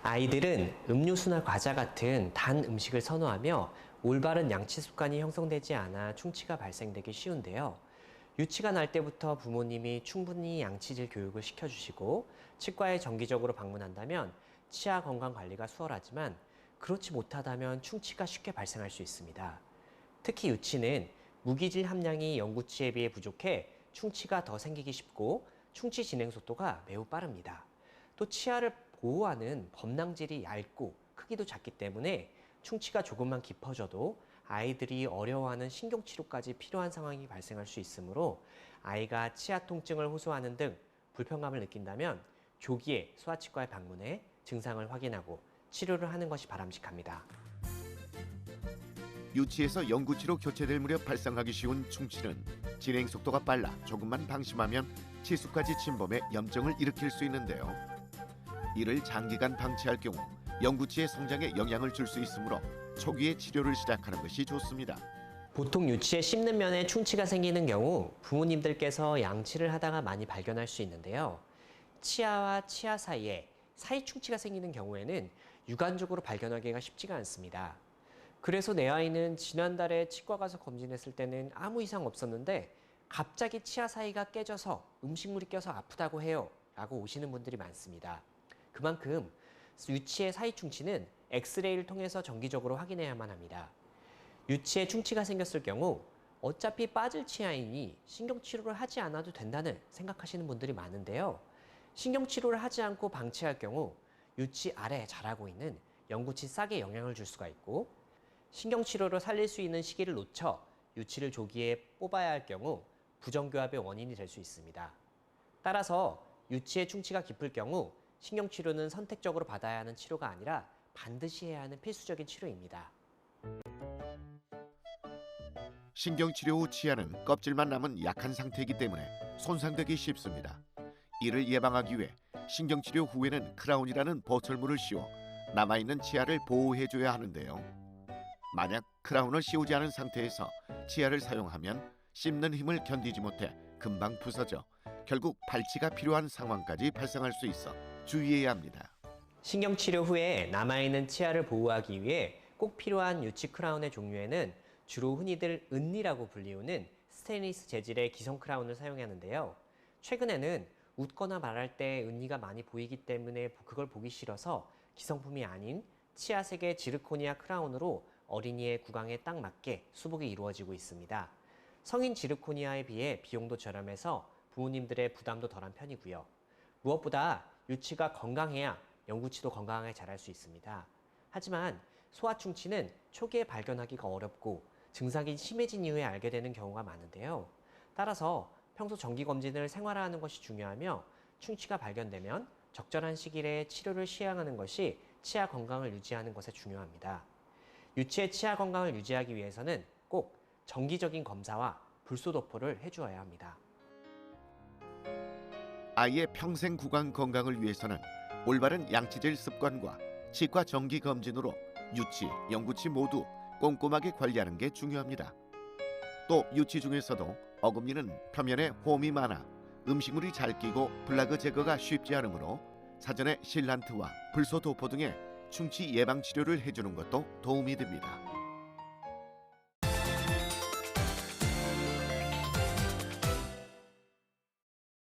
아이들은 음료수나 과자 같은 단 음식을 선호하며 올바른 양치 습관이 형성되지 않아 충치가 발생되기 쉬운데요. 유치가 날 때부터 부모님이 충분히 양치질 교육을 시켜주시고 치과에 정기적으로 방문한다면 치아 건강 관리가 수월하지만 그렇지 못하다면 충치가 쉽게 발생할 수 있습니다. 특히 유치는 무기질 함량이 영구치에 비해 부족해 충치가 더 생기기 쉽고 충치 진행 속도가 매우 빠릅니다. 또 치아를 보호하는 범낭질이 얇고 크기도 작기 때문에 충치가 조금만 깊어져도 아이들이 어려워하는 신경치료까지 필요한 상황이 발생할 수 있으므로 아이가 치아 통증을 호소하는 등 불편감을 느낀다면 조기에 소아치과에 방문해 증상을 확인하고 치료를 하는 것이 바람직합니다. 유치에서 영구치로 교체될 무렵 발생하기 쉬운 충치는 진행 속도가 빨라 조금만 방심하면 치수까지 침범해 염증을 일으킬 수 있는데요. 이를 장기간 방치할 경우 영구치의 성장에 영향을 줄 수 있으므로 초기에 치료를 시작하는 것이 좋습니다. 보통 유치에 씹는 면에 충치가 생기는 경우 부모님들께서 양치를 하다가 많이 발견할 수 있는데요. 치아와 치아 사이에 사이 충치가 생기는 경우에는 육안적으로 발견하기가 쉽지가 않습니다. 그래서 내 아이는 지난달에 치과 가서 검진했을 때는 아무 이상 없었는데 갑자기 치아 사이가 깨져서 음식물이 껴서 아프다고 해요 라고 오시는 분들이 많습니다. 그만큼 유치의 사이 충치는 엑스레이를 통해서 정기적으로 확인해야만 합니다. 유치에 충치가 생겼을 경우 어차피 빠질 치아이니 신경치료를 하지 않아도 된다는 생각하시는 분들이 많은데요. 신경치료를 하지 않고 방치할 경우 유치 아래에 자라고 있는 영구치 싹에 영향을 줄 수가 있고 신경치료로 살릴 수 있는 시기를 놓쳐 유치를 조기에 뽑아야 할 경우 부정교합의 원인이 될 수 있습니다. 따라서 유치의 충치가 깊을 경우 신경치료는 선택적으로 받아야 하는 치료가 아니라 반드시 해야 하는 필수적인 치료입니다. 신경치료 후 치아는 껍질만 남은 약한 상태이기 때문에 손상되기 쉽습니다. 이를 예방하기 위해 신경치료 후에는 크라운이라는 보철물을 씌워 남아있는 치아를 보호해줘야 하는데요. 만약 크라운을 씌우지 않은 상태에서 치아를 사용하면 씹는 힘을 견디지 못해 금방 부서져 결국 발치가 필요한 상황까지 발생할 수 있어 주의해야 합니다. 신경치료 후에 남아있는 치아를 보호하기 위해 꼭 필요한 유치 크라운의 종류에는 주로 흔히들 은니라고 불리우는 스테인리스 재질의 기성 크라운을 사용하는데요. 최근에는 웃거나 말할 때 은니가 많이 보이기 때문에 그걸 보기 싫어서 기성품이 아닌 치아색의 지르코니아 크라운으로 어린이의 구강에 딱 맞게 수복이 이루어지고 있습니다. 성인 지르코니아에 비해 비용도 저렴해서 부모님들의 부담도 덜한 편이고요. 무엇보다 유치가 건강해야 영구치도 건강하게 자랄 수 있습니다. 하지만 소아충치는 초기에 발견하기가 어렵고 증상이 심해진 이후에 알게 되는 경우가 많은데요. 따라서 평소 정기검진을 생활화하는 것이 중요하며 충치가 발견되면 적절한 시기에 치료를 시행하는 것이 치아 건강을 유지하는 것에 중요합니다. 유치의 치아 건강을 유지하기 위해서는 꼭 정기적인 검사와 불소도포를 해주어야 합니다. 아이의 평생 구강 건강을 위해서는 올바른 양치질 습관과 치과 정기 검진으로 유치, 영구치 모두 꼼꼼하게 관리하는 게 중요합니다. 또 유치 중에서도 어금니는 표면에 홈이 많아 음식물이 잘 끼고 플라그 제거가 쉽지 않으므로 사전에 실란트와 불소도포 등의 충치 예방 치료를 해주는 것도 도움이 됩니다.